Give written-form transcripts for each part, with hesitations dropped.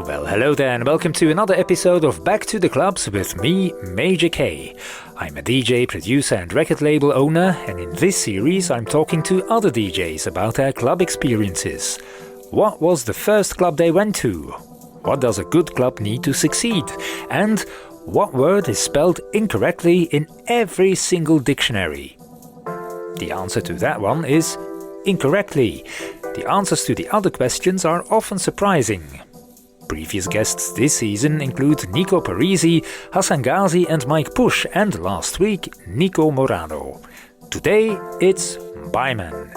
Well, hello there and welcome to another episode of Back to the Clubs with me, Major K. I'm a DJ, producer and record label owner, and in this series I'm talking to other DJs about their club experiences. What was the first club they went to? What does a good club need to succeed? And what word is spelled incorrectly in every single dictionary? The answer to that one is incorrectly. The answers to the other questions are often surprising. Previous guests this season include Nico Parisi, Hassan Ghazi and Mike Push, and last week Nico Morano. Today it's Byman.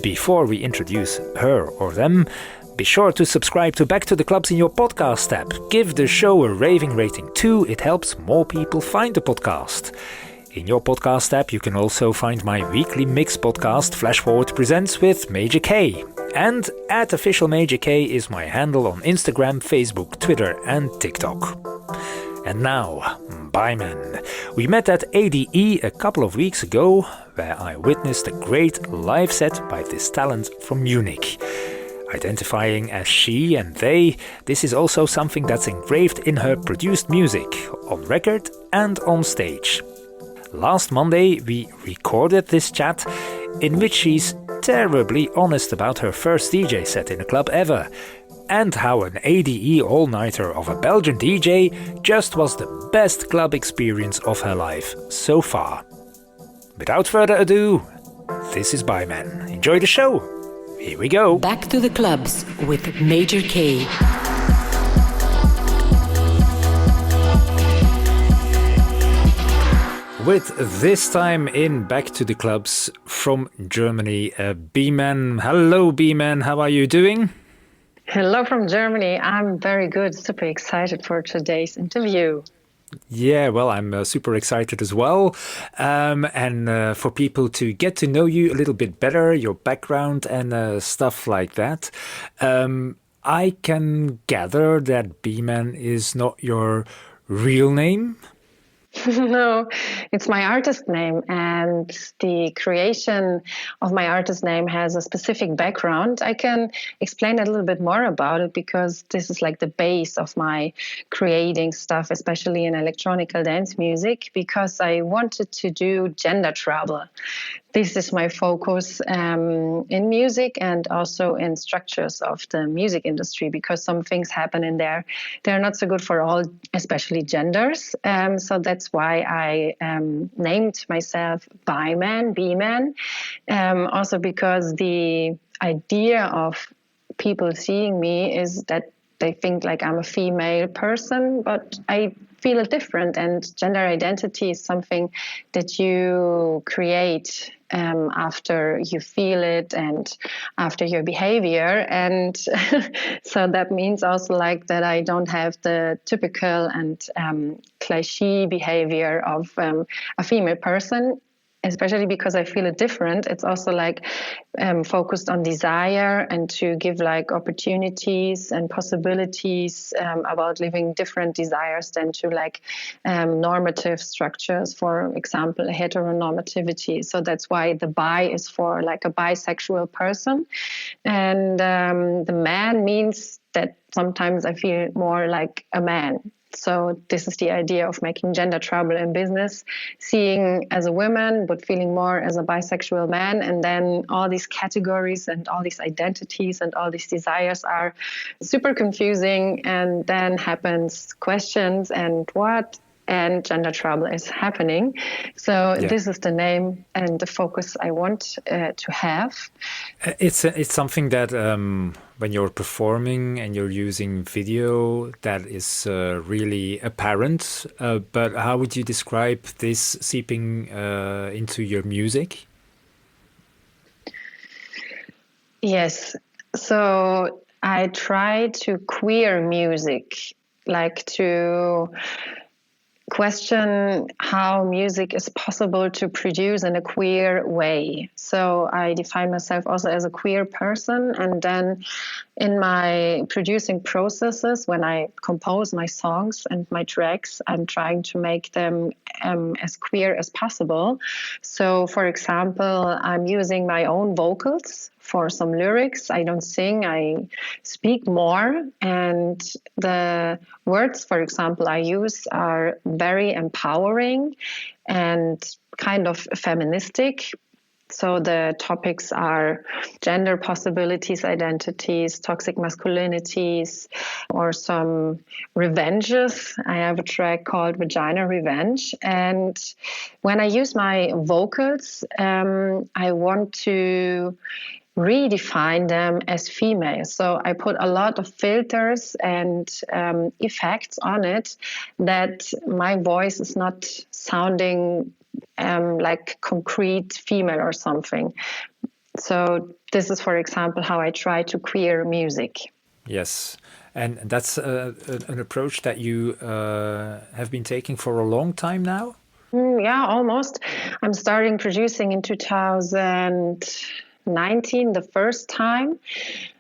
Before we introduce her or them, be sure to subscribe to Back to the Clubs in your podcast app. Give the show a raving rating too, it helps more people find the podcast. In your podcast app you can also find my weekly mix podcast Flash Forward Presents with Major K. And @OfficialMajorK is my handle on Instagram, Facebook, Twitter and TikTok. And now, Byman. We met at ADE a couple of weeks ago, where I witnessed a great live set by this talent from Munich. Identifying as she and they, this is also something that's engraved in her produced music, on record and on stage. Last Monday we recorded this chat in which she's terribly honest about her first DJ set in a club ever, and how an ADE all-nighter of a Belgian DJ just was the best club experience of her life so far. Without further ado, this is Byman. Enjoy the show! Here we go! Back to the Clubs with Major K. With this time in Back to the Clubs from Germany, B-Man. Hello, B-Man. How are you doing? Hello from Germany. I'm very good. Super excited for today's interview. Yeah, well, I'm super excited as well. And for people to get to know you a little bit better, your background and stuff like that. I can gather that B-Man is not your real name. No, it's my artist name, and the creation of my artist name has a specific background. I can explain a little bit more about it because this is like the base of my creating stuff, especially in electronic dance music, because I wanted to do gender trouble. This is my focus in music and also in structures of the music industry, because some things happen in there. They're not so good for all, especially genders. So that's why I named myself Byman, B-Man. Also because the idea of people seeing me is that they think like I'm a female person, but I feel different, and gender identity is something that you create after you feel it and after your behavior. And so that means also like that I don't have the typical and cliche behavior of a female person. Especially because I feel it different. It's also like focused on desire and to give like opportunities and possibilities about living different desires than to like normative structures, for example, heteronormativity. So that's why the bi is for like a bisexual person. And the man means that sometimes I feel more like a man. So this is the idea of making gender trouble in business, seeing as a woman, but feeling more as a bisexual man. And then all these categories and all these identities and all these desires are super confusing. And then happens questions and what? And gender trouble is happening. So This is the name and the focus I want to have. It's something that when you're performing and you're using video, that is really apparent. But how would you describe this seeping into your music? Yes. So I try to queer music, like to question how music is possible to produce in a queer way. So I define myself also as a queer person, and then in my producing processes, when I compose my songs and my tracks, I'm trying to make them as queer as possible. So, for example, I'm using my own vocals for some lyrics. I don't sing, I speak more. And the words, for example, I use are very empowering and kind of feministic. So the topics are gender possibilities, identities, toxic masculinities, or some revenges. I have a track called Vagina Revenge. And when I use my vocals, I want to redefine them as female. So I put a lot of filters and effects on it that my voice is not sounding like concrete female or something. So this is, for example, how I try to queer music. Yes, and that's an approach that you have been taking for a long time now? Yeah, almost. I'm starting producing in 2019 the first time.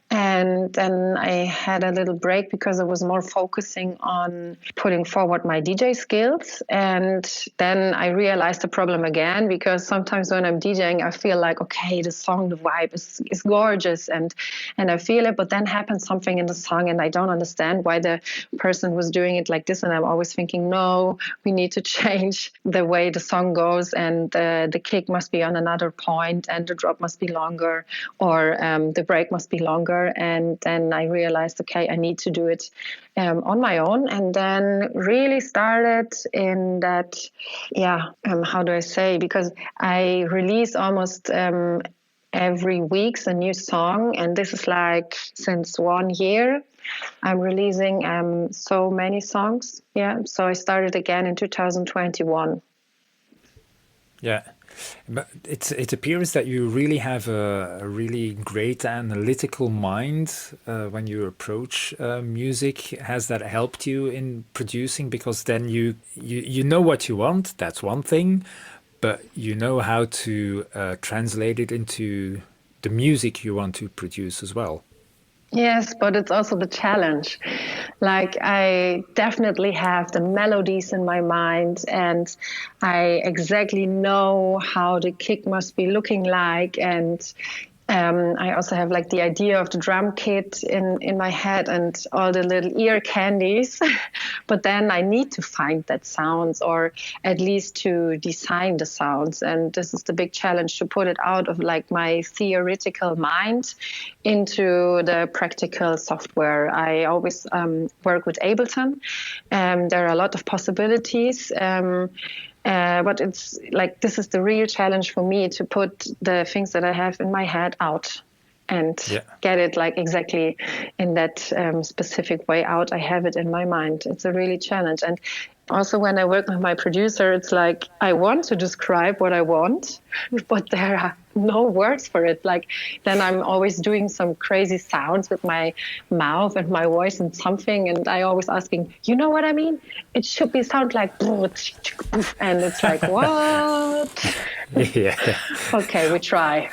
And then I had a little break because I was more focusing on putting forward my DJ skills. And then I realized the problem again, because sometimes when I'm DJing, I feel like, okay, the song, the vibe is gorgeous and I feel it. But then happens something in the song and I don't understand why the person was doing it like this. And I'm always thinking, no, we need to change the way the song goes. And the kick must be on another point and the drop must be longer, or the break must be longer. And then I realized, okay, I need to do it on my own. And then really started in that, how do I say? Because I release almost every week a new song. And this is like since 1 year. I'm releasing so many songs. Yeah. So I started again in 2021. Yeah. But it appears that you really have a really great analytical mind when you approach music. Has that helped you in producing? Because then you know what you want, that's one thing, but you know how to translate it into the music you want to produce as well. Yes, but it's also the challenge. Like, I definitely have the melodies in my mind and I exactly know how the kick must be looking like. And I also have like the idea of the drum kit in my head and all the little ear candies. But then I need to find that sounds, or at least to design the sounds. And this is the big challenge, to put it out of like my theoretical mind into the practical software. I always work with Ableton. There are a lot of possibilities. But it's like, this is the real challenge for me, to put the things that I have in my head out and get it like exactly in that specific way out. I have it in my mind. It's a really challenge. And also when I work with my producer, it's like, I want to describe what I want, but there are no words for it. Like, then I'm always doing some crazy sounds with my mouth and my voice and something. And I always asking, you know what I mean? It should be sound like, and it's like, what? Yeah. Okay, we try.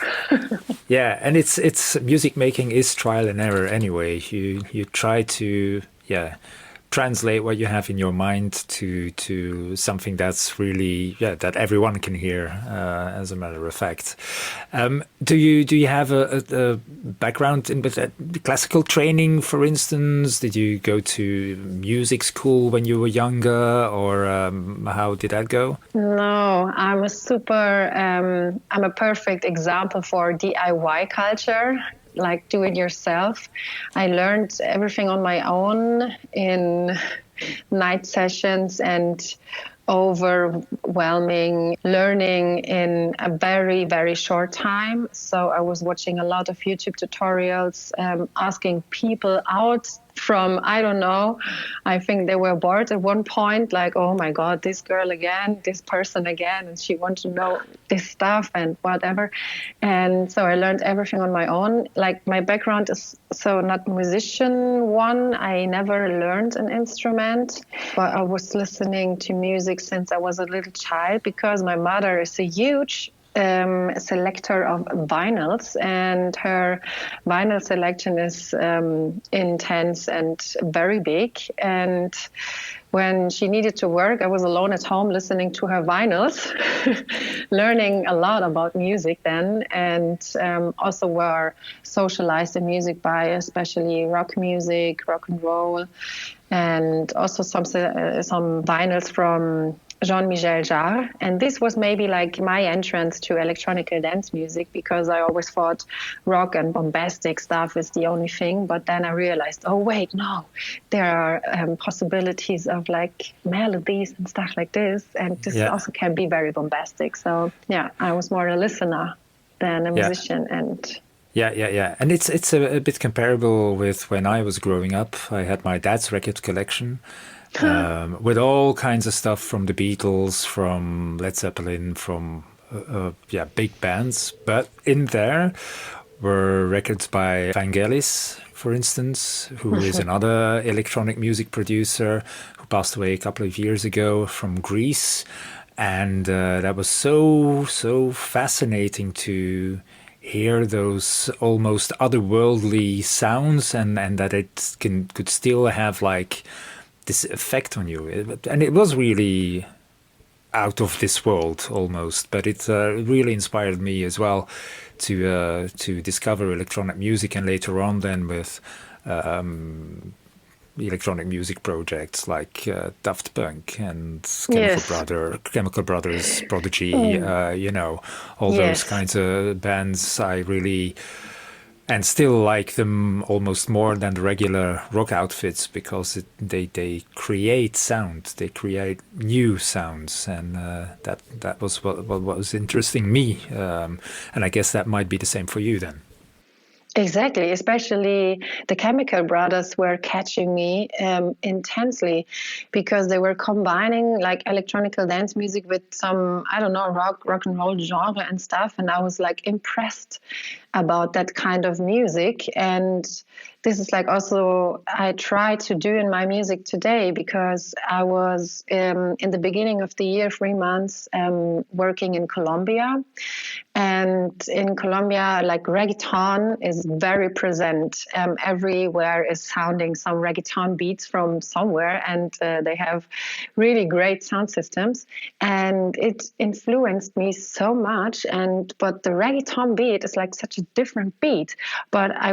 Yeah, and it's music making is trial and error anyway. You try to translate what you have in your mind to something that's really that everyone can hear. As a matter of fact, do you have a background in classical training, for instance? Did you go to music school when you were younger, or how did that go? No, I'm a perfect example for DIY culture. Like, do it yourself. I learned everything on my own in night sessions and overwhelming learning in a very, very short time. So I was watching a lot of YouTube tutorials, asking people out from, I don't know, I think they were bored at one point, like, oh my God, this girl again, this person again, and she wants to know this stuff and whatever. And so I learned everything on my own. Like, my background is so not musician one. I never learned an instrument, but I was listening to music since I was a little child, because my mother is a huge a selector of vinyls, and her vinyl selection is intense and very big. And when she needed to work, I was alone at home listening to her vinyls, learning a lot about music then, and also were socialized in music by especially rock music, rock and roll, and also some vinyls from Jean-Michel Jarre. And this was maybe like my entrance to electronic dance music, because I always thought rock and bombastic stuff is the only thing. But then I realized, oh, wait, no, there are possibilities of like melodies and stuff like this. And this also can be very bombastic. So, yeah, I was more a listener than a musician. And Yeah. And it's a bit comparable with when I was growing up. I had my dad's record collection. With all kinds of stuff from the Beatles, from Led Zeppelin, from big bands. But in there were records by Vangelis, for instance, who is another electronic music producer who passed away a couple of years ago, from Greece. And that was so fascinating to hear those almost otherworldly sounds, and that it could still have like this effect on you. And it was really out of this world almost, but it really inspired me as well to discover electronic music, and later on then with electronic music projects like Daft Punk and Chemical Brothers, Prodigy, all those kinds of bands. I really and still like them almost more than the regular rock outfits, because they create sound, they create new sounds, and that was what was interesting me, and I guess that might be the same for you then. Exactly, especially the Chemical Brothers were catching me intensely, because they were combining like electronic dance music with some, I don't know, rock and roll genre and stuff. And I was like impressed about that kind of music. And this is like also I try to do in my music today, because I was in the beginning of the year, 3 months, working in Colombia. And in Colombia, like reggaeton is very present. Everywhere is sounding some reggaeton beats from somewhere, and they have really great sound systems. And it influenced me so much. But the reggaeton beat is like such a different beat. But I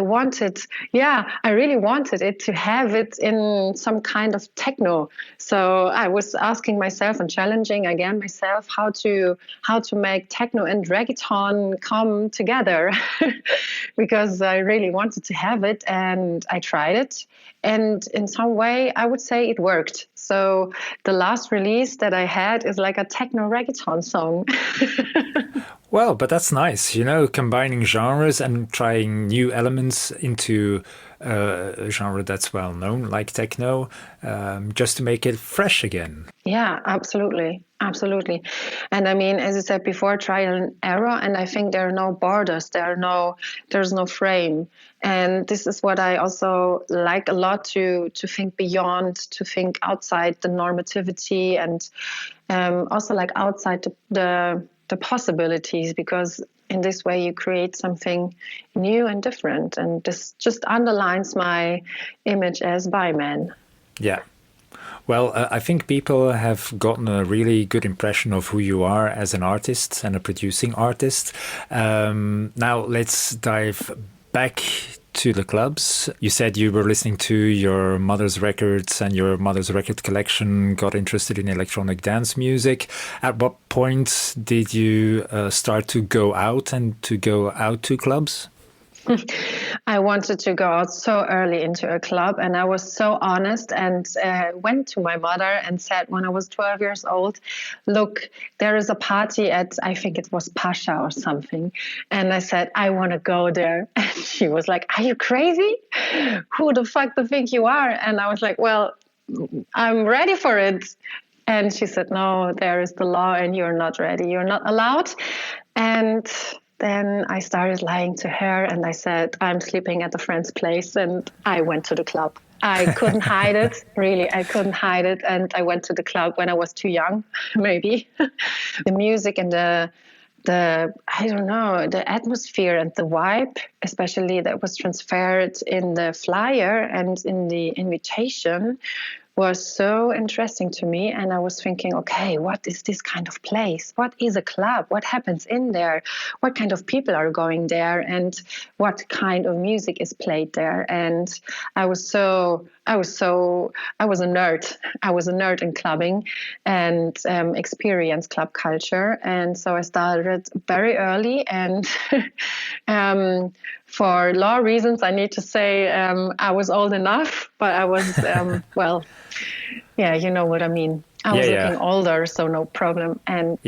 really wanted it to have it in some kind of techno. So I was asking myself and challenging again myself how to make techno and reggaeton come together, because I really wanted to have it, and I tried it, and in some way I would say it worked. So the last release that I had is like a techno reggaeton song. Well, but that's nice, combining genres and trying new elements into a genre that's well known, like techno, just to make it fresh again. Yeah, absolutely. And I mean, as I said before, trial and error. And I think there are no borders. There's no frame. And this is what I also like a lot, to think beyond, to think outside the normativity, and also like outside the possibilities, because in this way you create something new and different. And this just underlines my image as bi man. Yeah. Well, I think people have gotten a really good impression of who you are as an artist and a producing artist. Now let's dive back to the clubs. You said you were listening to your mother's records, and your mother's record collection got interested in electronic dance music. At what point did you start to go out to clubs? I wanted to go out so early into a club, and I was so honest, and went to my mother and said when I was 12 years old, look, there is a party at, I think it was Pasha or something. And I said, I want to go there. And she was like, are you crazy? Who the fuck do you think you are? And I was like, well, I'm ready for it. And she said, no, there is the law and you're not ready. You're not allowed. And then I started lying to her, and I said, I'm sleeping at a friend's place, and I went to the club. I couldn't hide it. Really, I couldn't hide it. And I went to the club when I was too young, maybe. The music and the I don't know, the atmosphere and the vibe, especially that was transferred in the flyer and in the invitation, was so interesting to me. And I was thinking, okay, what is this kind of place? What is a club? What happens in there? What kind of people are going there? And what kind of music is played there? And I was a nerd. I was a nerd in clubbing and experienced club culture. And so I started very early. And for law reasons, I need to say I was old enough, but I was, well, yeah, you know what I mean. I was looking older, so no problem. And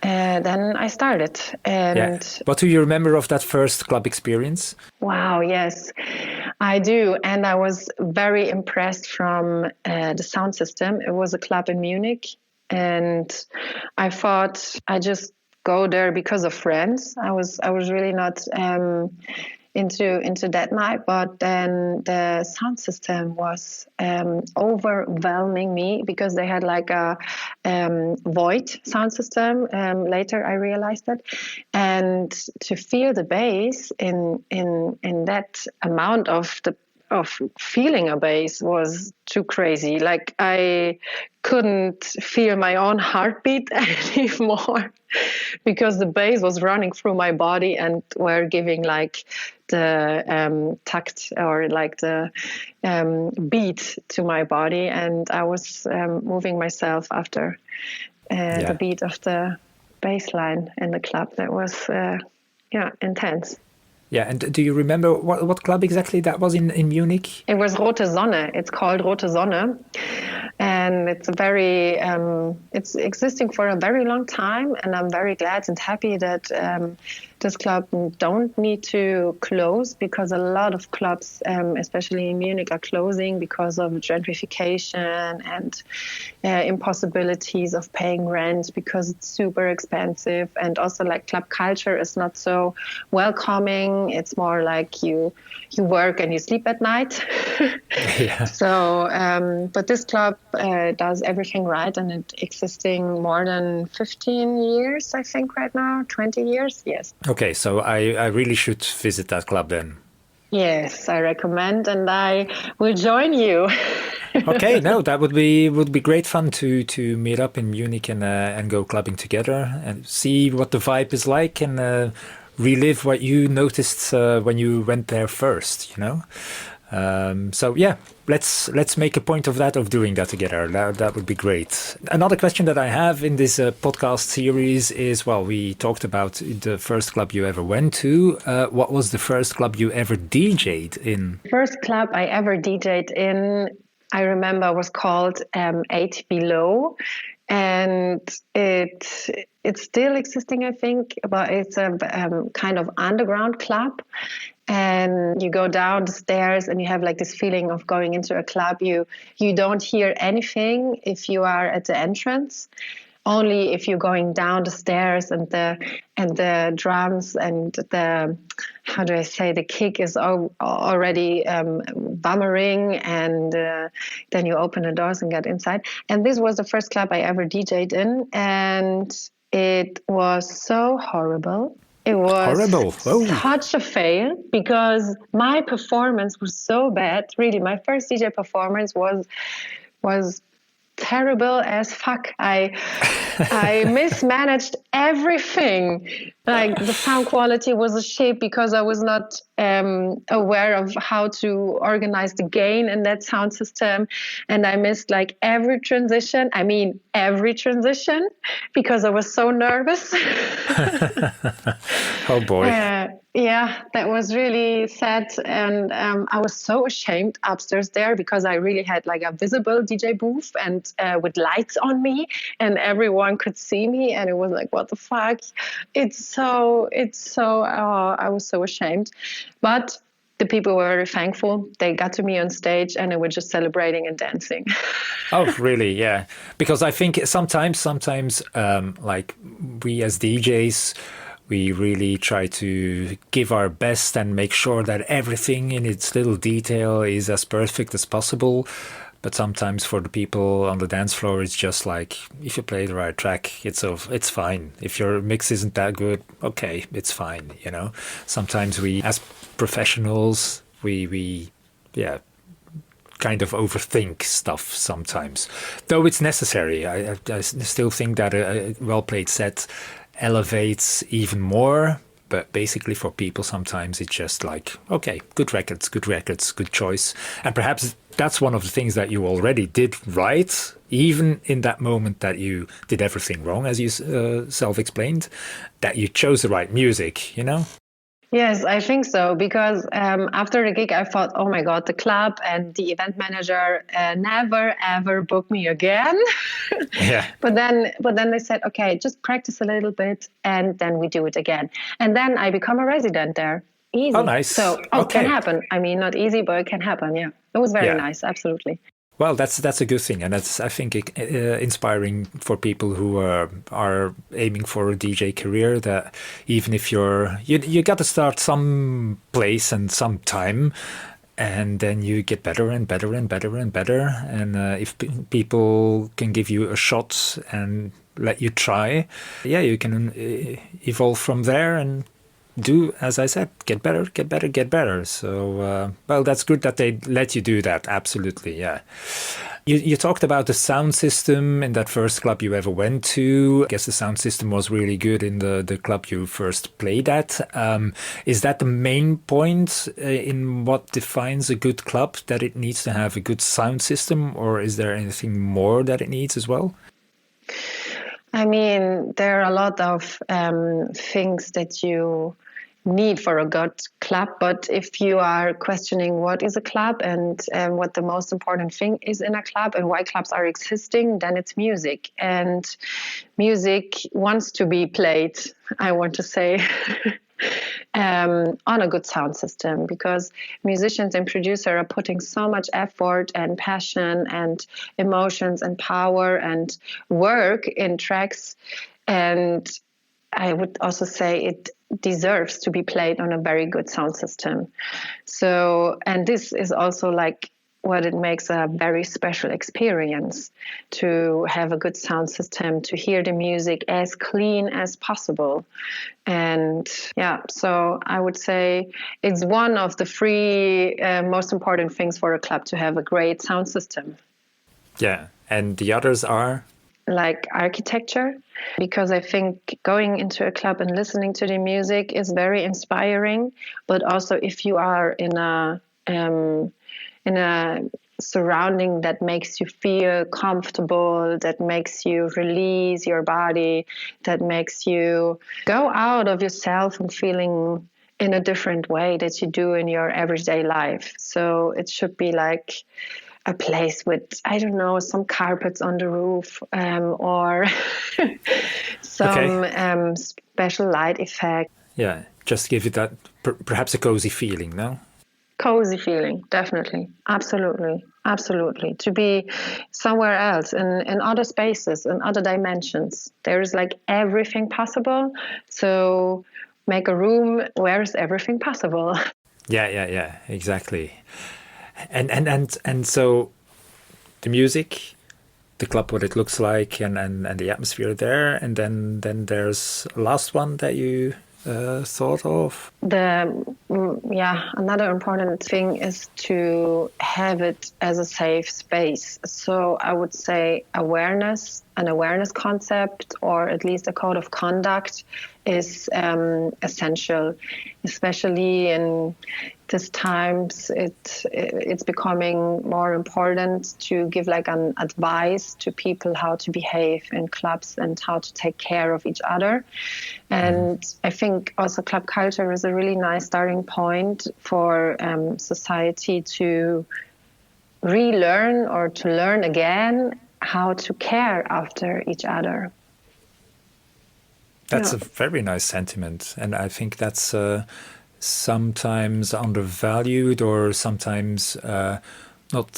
then I started. And what do you remember of that first club experience? Wow, yes, I do. And I was very impressed from the sound system. It was a club in Munich. And I thought I just go there because of friends. I was really not into that night, but then the sound system was overwhelming me because they had like a void sound system. Later I realized that, and to feel the bass in that amount of feeling a bass was too crazy. Like I couldn't feel my own heartbeat anymore because the bass was running through my body and were giving like the takt or like the beat to my body, and I was moving myself after the beat of the bass line in the club. That was intense. Yeah, and do you remember what club exactly that was in Munich? It was Rote Sonne. It's called Rote Sonne. And it's it's existing for a very long time. And I'm very glad and happy that this club don't need to close, because a lot of clubs, especially in Munich, are closing because of gentrification and impossibilities of paying rent because it's super expensive. And also like club culture is not so welcoming. It's more like you work and you sleep at night. So, but this club does everything right, and it's existing more than 15 years, I think, right now, 20 years. Yes. Okay, so I really should visit that club then. Yes, I recommend, and I will join you. Okay, no, that would be great fun to meet up in Munich and go clubbing together and see what the vibe is like and relive what you noticed when you went there first, you know. So yeah, let's make a point of doing that together. That would be great. Another question that I have in this podcast series is, well, we talked about the first club you ever went to. What was the first club you ever DJ'd in? First club I ever DJ'd in, I remember, was called 8 Below, and it's still existing, I think, but it's a kind of underground club. And you go down the stairs and you have like this feeling of going into a club. You don't hear anything if you are at the entrance. Only if you're going down the stairs, and the drums and the, how do I say, the kick is already bummering, and then you open the doors and get inside. And this was the first club I ever DJ'd in, and it was so horrible. It was horrible. Such a fail, because my performance was so bad. Really, my first DJ performance was terrible as fuck. I mismanaged everything. Like the sound quality was a shit because I was not aware of how to organize the gain in that sound system, and I missed like every transition. I mean, every transition, because I was so nervous. Oh boy. Yeah, that was really sad, and I was so ashamed upstairs there, because I really had like a visible DJ booth and with lights on me, and everyone could see me, and it was like, what the fuck? It's so. I was so ashamed, but the people were very thankful. They got to me on stage, and they were just celebrating and dancing. Oh, really? Yeah, because I think sometimes, like we as DJs, We really try to give our best and make sure that everything in its little detail is as perfect as possible. But sometimes for the people on the dance floor, it's just like, if you play the right track, it's fine. If your mix isn't that good, okay, it's fine, you know. Sometimes we, as professionals, we kind of overthink stuff sometimes. Though it's necessary. I still think that a well-played set elevates even more. But basically for people, sometimes it's just like, okay, good records, good choice. And perhaps that's one of the things that you already did right, even in that moment that you did everything wrong, as you self-explained, that you chose the right music, you know? Yes, I think so, because after the gig, I thought, oh my God, the club and the event manager never, ever book me again. Yeah. But then they said, okay, just practice a little bit and then we do it again. And then I become a resident there. Easy. Oh, nice. So, Okay. It can happen. I mean, not easy, but it can happen. Yeah. It was very nice. Absolutely. Well, that's a good thing, and that's, I think, inspiring for people who are aiming for a DJ career. That even if you got to start some place and some time, and then you get better and better and better and better. And if people can give you a shot and let you try, you can evolve from there and do, as I said, get better, get better, get better. So, well, that's good that they let you do that. Absolutely, yeah. You talked about the sound system in that first club you ever went to. I guess the sound system was really good in the club you first played at. Is that the main point in what defines a good club, that it needs to have a good sound system, or is there anything more that it needs as well? I mean, there are a lot of things that you need for a good club, but if you are questioning what is a club and what the most important thing is in a club and why clubs are existing, then it's music. And music wants to be played, I want to say, on a good sound system, because musicians and producers are putting so much effort and passion and emotions and power and work in tracks. And I would also say it deserves to be played on a very good sound system. So, and this is also like what it makes a very special experience, to have a good sound system, to hear the music as clean as possible. And so I would say it's one of the three most important things for a club, to have a great sound system. Yeah, and the others are? Like architecture, because I think going into a club and listening to the music is very inspiring. But also, if you are in a surrounding that makes you feel comfortable, that makes you release your body, that makes you go out of yourself and feeling in a different way that you do in your everyday life. So it should be like a place with, I don't know, some carpets on the roof, or some special light effect. Yeah, just give it that, perhaps a cozy feeling, no? Cozy feeling, definitely. Absolutely. To be somewhere else, in other spaces, in other dimensions. There is like everything possible. So make a room where is everything possible. Yeah, exactly. And so the music, the club, what it looks like, and the atmosphere there, and then there's a last one that you thought of. Another important thing is to have it as a safe space. So I would say an awareness concept, or at least a code of conduct, is essential, especially in these times. It's becoming more important to give like an advice to people how to behave in clubs and how to take care of each other. And I think also club culture is a really nice starting point for society to relearn or to learn again how to care after each other. That's a very nice sentiment, and I think that's sometimes undervalued, or sometimes not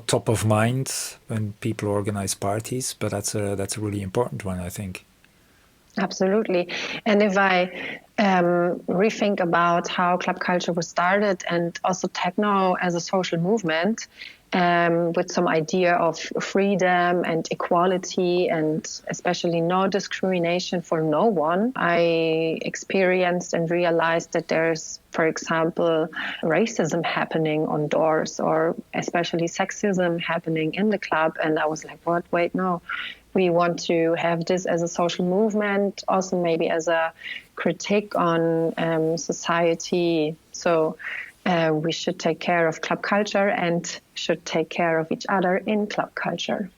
top of mind when people organize parties. But that's a really important one, I think. Absolutely. And if I rethink about how club culture was started and also techno as a social movement, with some idea of freedom and equality and especially no discrimination for no one, I experienced and realized that there's, for example, racism happening on doors or especially sexism happening in the club. And I was like, what? Wait, no. We want to have this as a social movement, also maybe as a critique on society. So we should take care of club culture and should take care of each other in club culture.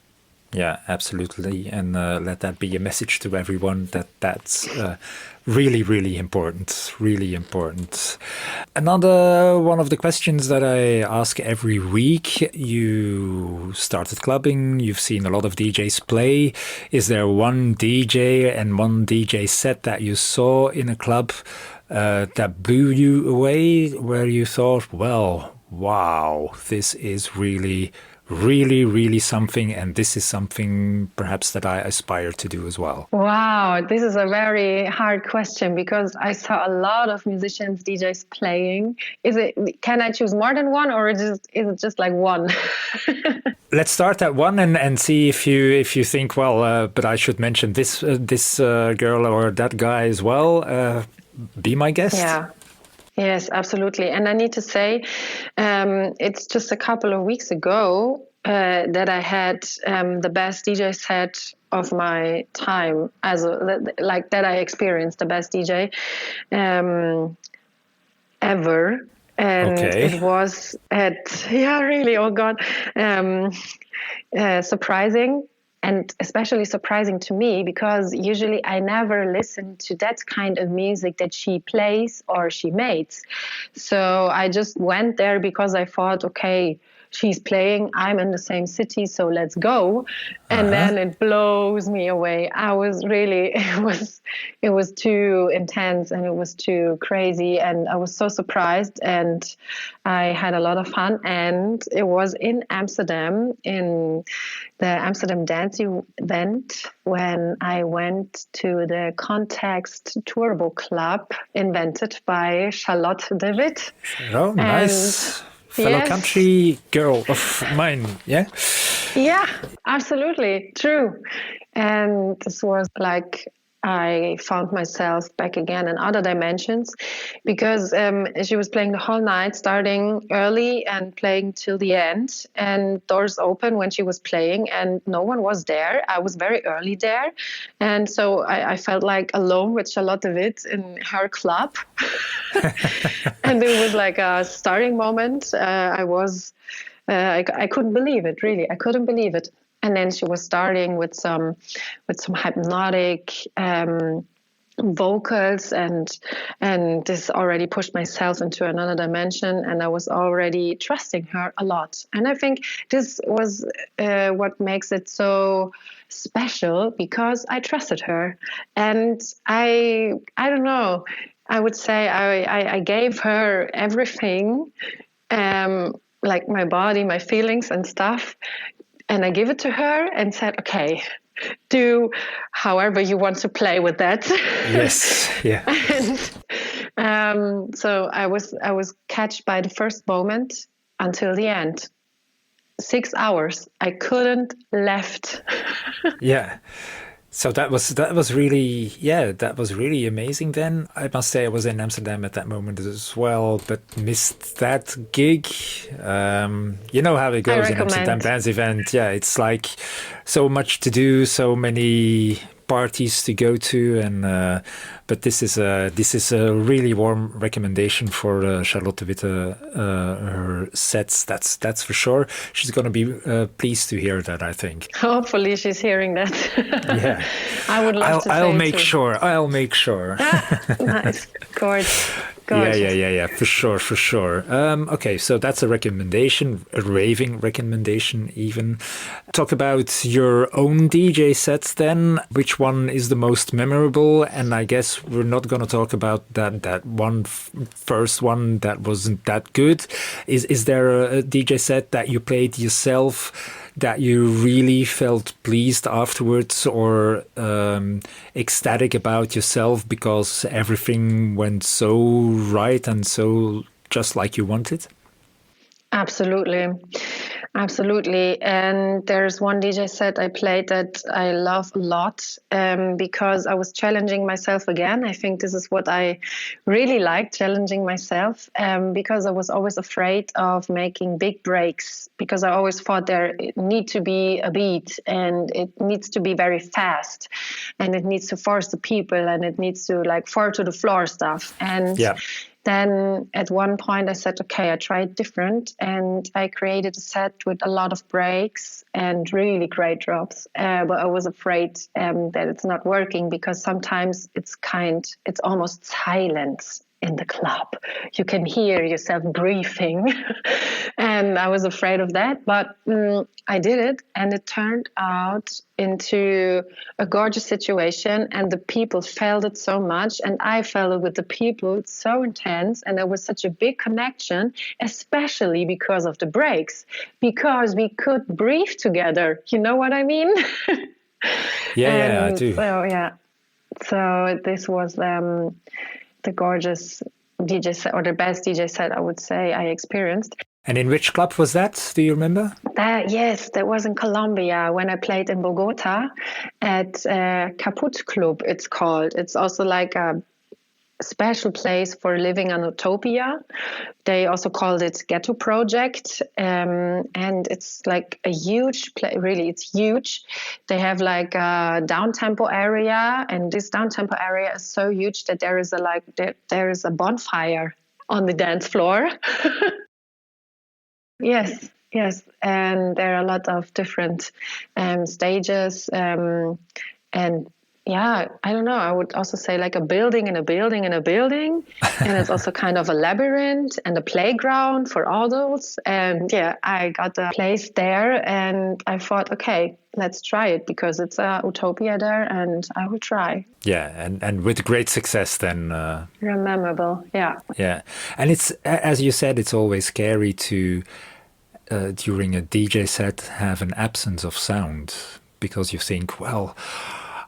Yeah, absolutely. And let that be a message to everyone that's really, really important. Really important. Another one of the questions that I ask every week, you started clubbing, you've seen a lot of DJs play. Is there one DJ and one DJ set that you saw in a club that blew you away, where you thought, well, wow, this is really something, and this is something perhaps that I aspire to do as well? Wow, this is a very hard question because I saw a lot of musicians, DJs playing. Can I choose more than one, or is it just like one? Let's start at one and see if you think, well, but I should mention this girl or that guy as well. Be my guest. Yeah. Yes, absolutely. And I need to say, it's just a couple of weeks ago that I had the best DJ set of my time, that I experienced the best DJ ever. And It was oh God, surprising. And especially surprising to me because usually I never listen to that kind of music that she plays or she makes. So I just went there because I thought, okay, she's playing, I'm in the same city, so let's go. And then it blows me away. It was too intense and it was too crazy. And I was so surprised and I had a lot of fun. And it was in Amsterdam, in the Amsterdam Dance event, when I went to the Context Turbo Club invented by Charlotte de Witt. Oh, nice. Fellow country girl of mine, yeah? Yeah, absolutely. True. And this was like, I found myself back again in other dimensions because she was playing the whole night, starting early and playing till the end, and doors open when she was playing and no one was there. I was very early there. And so I felt like alone with Charlotte de Witt in her club. And it was like a starting moment. I couldn't believe it, really. I couldn't believe it. And then she was starting with some hypnotic vocals, and this already pushed myself into another dimension, and I was already trusting her a lot. And I think this was what makes it so special, because I trusted her, and I don't know. I would say I gave her everything, like my body, my feelings and stuff. And I gave it to her and said, okay, do however you want to play with that. Yes, yeah. And so I was catched by the first moment until the end. 6 hours. I couldn't left. Yeah. So that was really amazing then. I must say I was in Amsterdam at that moment as well, but missed that gig. You know how it goes in Amsterdam Dance Event. Yeah, it's like so much to do, so many parties to go to, and but this is a really warm recommendation for Charlotte Witte, her sets. That's for sure. She's going to be pleased to hear that, I think. Hopefully she's hearing that. Yeah, I would love to. I'll make sure. Nice, gorgeous. Yeah, for sure. Okay, so that's a recommendation, a raving recommendation even. Talk about your own DJ sets then. Which one is the most memorable? And I guess we're not going to talk about that one first one that wasn't that good. Is there a DJ set that you played yourself that you really felt pleased afterwards or ecstatic about yourself because everything went so right and so just like you wanted? Absolutely. Absolutely. And there's one DJ set I played that I love a lot because I was challenging myself again. I think this is what I really like, challenging myself, because I was always afraid of making big breaks, because I always thought there need to be a beat and it needs to be very fast and it needs to force the people and it needs to like fall to the floor stuff. And then at one point I said, okay, I tried different, and I created a set with a lot of breaks and really great drops. But I was afraid that it's not working, because sometimes it's almost silence in the club. You can hear yourself breathing. And I was afraid of that, but I did it, and it turned out into a gorgeous situation, and the people felt it so much, and I felt it with the people. It's so intense, and there was such a big connection, especially because of the breaks, because we could breathe together. You know what I mean? Yeah, I do. So this was the gorgeous DJ set, or the best DJ set, I would say, I experienced. And in which club was that? Do you remember? That was in Colombia when I played in Bogota at Caput Club, it's called. It's also like a special place for living an utopia. They also called it Ghetto Project, and it's like a huge place. Really, it's huge. They have like a down-tempo area, and this down-tempo area is so huge that there is a bonfire on the dance floor. Yes, and there are a lot of different stages, and yeah, I don't know. I would also say like a building in a building in a building. And it's also kind of a labyrinth and a playground for adults. And yeah, I got the place there and I thought, okay, let's try it, because it's a utopia there and I will try. Yeah, and with great success then. Memorable, yeah. Yeah, and it's, as you said, it's always scary to, during a DJ set, have an absence of sound, because you think, well,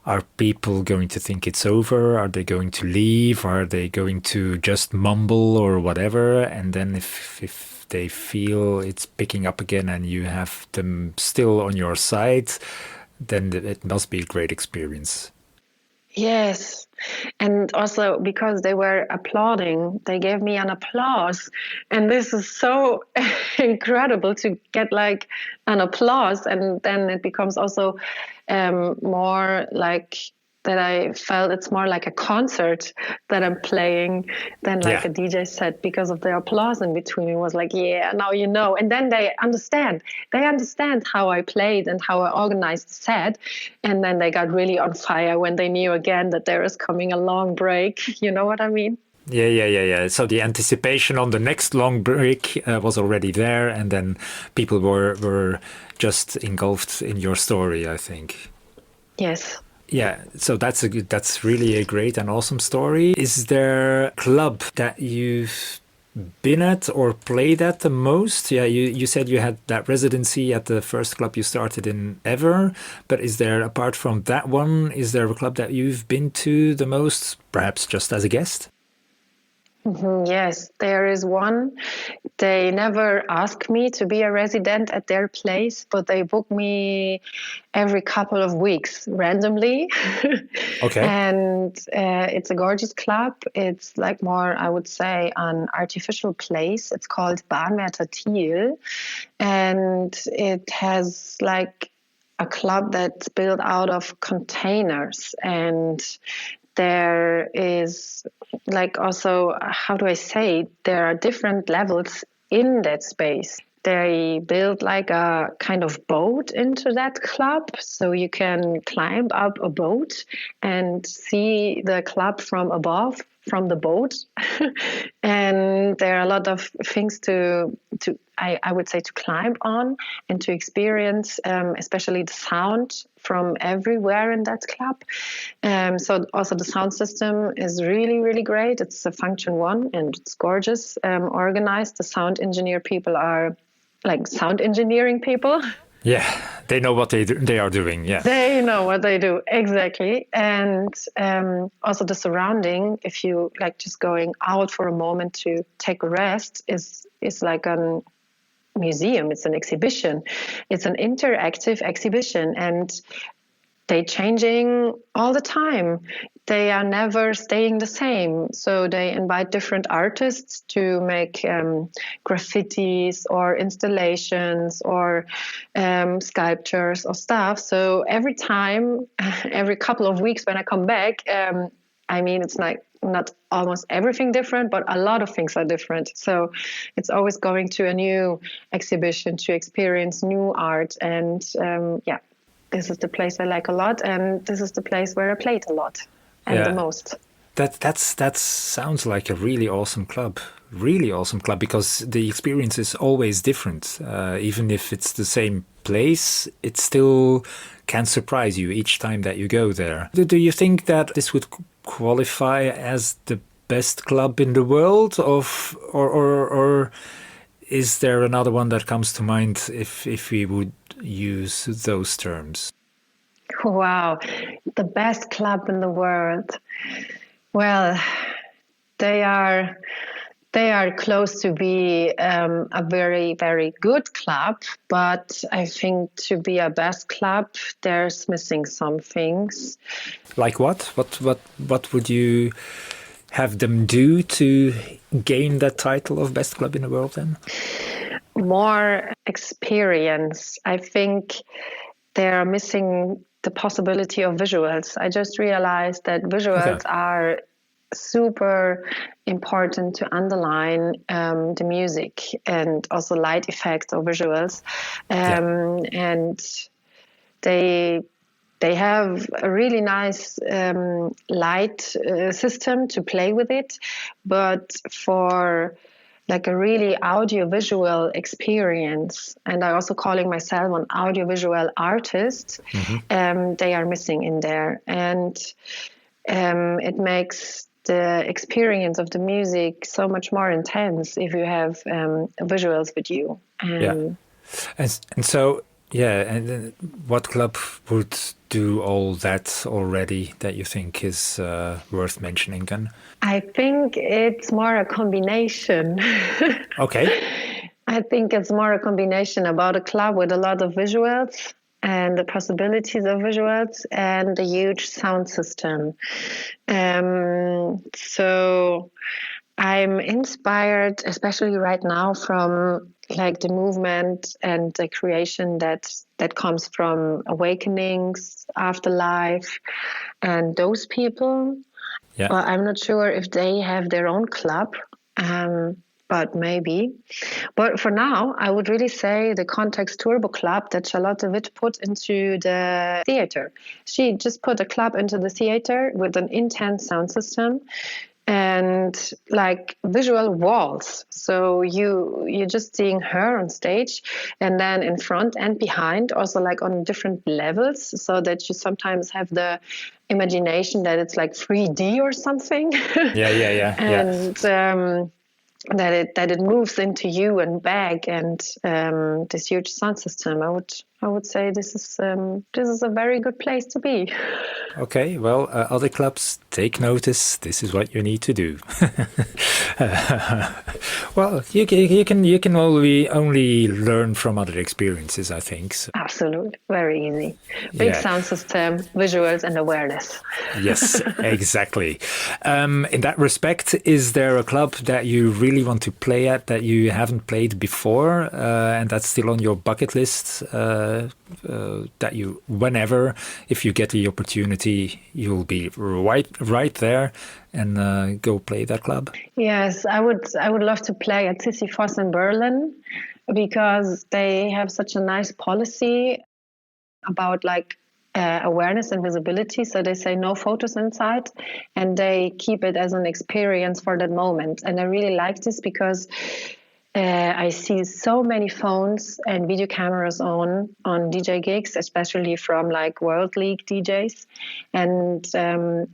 are people going to think it's over? Are they going to leave? Are they going to just mumble or whatever? And then if they feel it's picking up again and you have them still on your side, then it must be a great experience. Yes. And also because they were applauding, they gave me an applause. And this is so incredible to get like an applause. And then it becomes also more like that I felt it's more like a concert that I'm playing than like a DJ set, because of the applause in between. It was like, yeah, now you know. And then they understand how I played and how I organized the set. And then they got really on fire when they knew again that there is coming a long break. You know what I mean? Yeah. So the anticipation on the next long break was already there, and then people were just engulfed in your story, I think. Yes. Yeah, so that's really a great and awesome story. Is there a club that you've been at or played at the most? Yeah, you said you had that residency at the first club you started in ever, but is there, apart from that one, is there a club that you've been to the most, perhaps just as a guest? Mm-hmm, yes, there is one. They never ask me to be a resident at their place, but they book me every couple of weeks randomly. Okay. And it's a gorgeous club. It's like more, I would say, an artificial place. It's called Bahnwärter Thiel. And it has like a club that's built out of containers, and there is like also, how do I say, there are different levels in that space. They built like a kind of boat into that club, so you can climb up a boat and see the club from above, from the boat. And there are a lot of things I would say to climb on and to experience, especially the sound from everywhere in that club. So also the sound system is really, really great. It's a Function 1 and it's gorgeous, organized. The sound engineer people are like sound engineering people. Yeah, they know what they are doing. Yeah. They know what they do, exactly. And also the surrounding, if you like just going out for a moment to take a rest, is like a museum. It's an exhibition. It's an interactive exhibition, and they changing all the time. They are never staying the same. So they invite different artists to make graffitis or installations or sculptures or stuff. So every time, every couple of weeks when I come back, I mean, it's like not almost everything different, but a lot of things are different. So it's always going to a new exhibition to experience new art. And yeah, this is the place I like a lot, and this is the place where I played a lot and the most. That sounds like a really awesome club. Really awesome club, because the experience is always different. Even if it's the same place, it still can surprise you each time that you go there. Do you think that this would qualify as the best club in the world, or is there another one that comes to mind if we would use those terms? Wow, the best club in the world. Well, they are close to be a very, very good club, but I think to be a best club, there's missing some things. Like what? What would you have them do to gain that title of best club in the world then? More experience. I think they're missing the possibility of visuals. I just realized that visuals are super important to underline the music, and also light effects or visuals. And they have a really nice light system to play with it, but for like a really audiovisual experience, and I also calling myself an audiovisual artist, they are missing in there. And it makes the experience of the music so much more intense if you have visuals with you. And so, and what club would do all that already that you think is worth mentioning then? I think it's more a combination. Okay. I think it's more a combination about a club with a lot of visuals and the possibilities of visuals and the huge sound system. So I'm inspired, especially right now, from like the movement and the creation that comes from awakenings, afterlife, and those people. Yeah. Well, I'm not sure if they have their own club, but maybe. But for now, I would really say the Context Turbo Club that Charlotte Witt put into the theater. She just put a club into the theater with an intense sound system and like visual walls. So you're just seeing her on stage, and then in front and behind, also like on different levels, so that you sometimes have the imagination that it's like 3D or something. And that it moves into you and back, and this huge sound system. I would say this is a very good place to be. Okay, well, other clubs, take notice. This is what you need to do. Well, you can only learn from other experiences, I think. So. Absolutely, very easy. Big sound system, visuals, and awareness. Yes, exactly. In that respect, is there a club that you really want to play at that you haven't played before, and that's still on your bucket list? That you, whenever, if you get the opportunity, you'll be right there and go play that club? Yes, I would love to play at S2E5 in Berlin, because they have such a nice policy about like awareness and visibility. So they say no photos inside, and they keep it as an experience for that moment. And I really like this because I see so many phones and video cameras on DJ gigs, especially from like World League DJs. And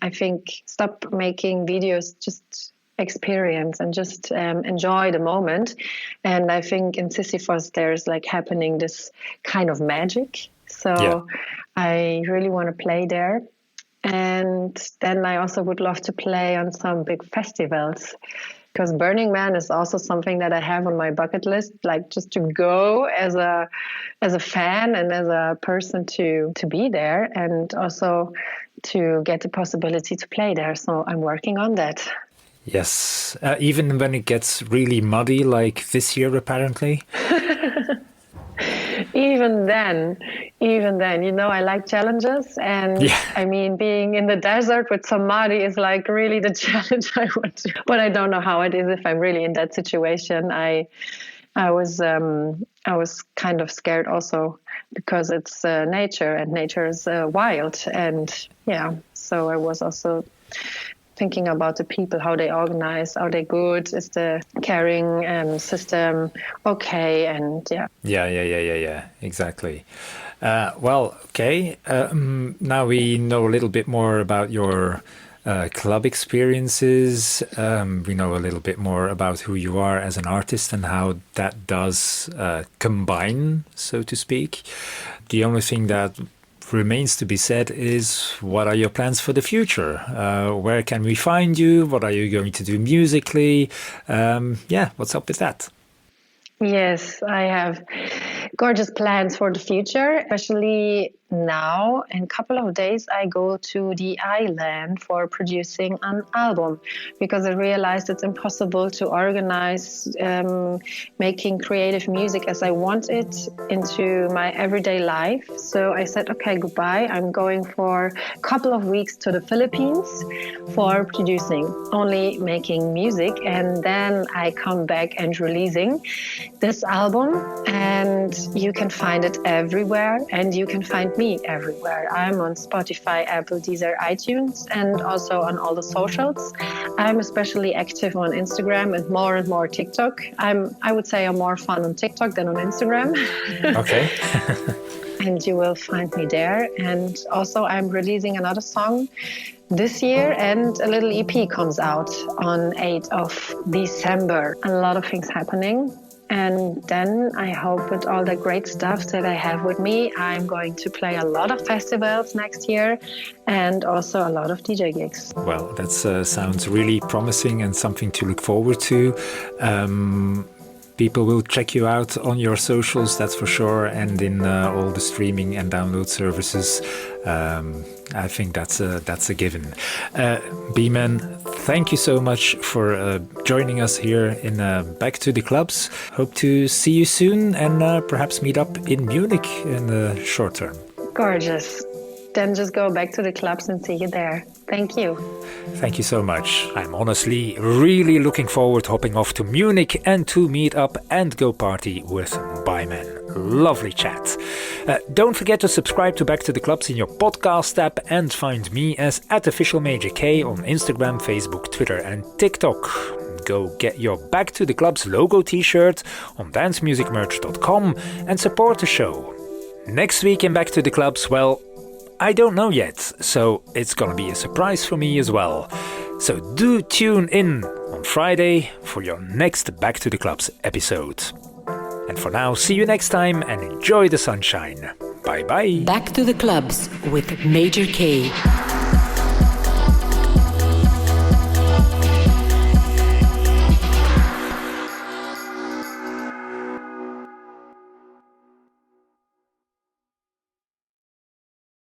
I think stop making videos just experience and just enjoy the moment. And I think in Sisyphos there's like happening this kind of magic. So I really want to play there. And then I also would love to play on some big festivals, because Burning Man is also something that I have on my bucket list, like just to go as a fan and as a person to be there, and also to get the possibility to play there. So I'm working on that. Yes, even when it gets really muddy, like this year apparently. Even then, I like challenges. And I mean, being in the desert with some mud is like really the challenge I want to. But I don't know how it is if I'm really in that situation. I was kind of scared also, because it's nature, and nature is wild. And so I was also thinking about the people, how they organize, are they good, is the carrying system okay, and exactly. Well, okay, now we know a little bit more about your club experiences. We know a little bit more about who you are as an artist and how that does combine, so to speak. The only thing that remains to be said is, what are your plans for the future? Where can we find you? What are you going to do musically? What's up with that? Yes, I have gorgeous plans for the future, especially now. In a couple of days, I go to the island for producing an album, because I realized it's impossible to organize making creative music as I want it into my everyday life. So I said, okay, goodbye. I'm going for a couple of weeks to the Philippines for producing, only making music. And then I come back and releasing this album, and you can find it everywhere, and you can find me everywhere. I'm on Spotify, Apple, Deezer, iTunes, and also on all the socials. I'm especially active on Instagram and more TikTok. I would say I'm more fun on TikTok than on Instagram. Okay. And you will find me there. And also I'm releasing another song this year, and a little EP comes out on 8th of December. A lot of things happening. And then I hope with all the great stuff that I have with me, I'm going to play a lot of festivals next year, and also a lot of DJ gigs. Well, that sounds really promising and something to look forward to. People will check you out on your socials, that's for sure, and in all the streaming and download services. I think that's a given. B-Man, thank you so much for joining us here in Back to the Clubs. Hope to see you soon, and perhaps meet up in Munich in the short term. Gorgeous. Then just go back to the clubs and see you there. Thank you. Thank you so much. I'm honestly really looking forward to hopping off to Munich and to meet up and go party with B-Man. Lovely chat. Don't forget to subscribe to Back to the Clubs in your podcast app, and find me as @officialmajork on Instagram, Facebook, Twitter and TikTok. Go get your Back to the Clubs logo t-shirt on dancemusicmerch.com and support the show. Next week in Back to the Clubs, well, I don't know yet, so it's gonna be a surprise for me as well. So do tune in on Friday for your next Back to the Clubs episode. And for now, see you next time and enjoy the sunshine. Bye bye. Back to the Clubs with Major K.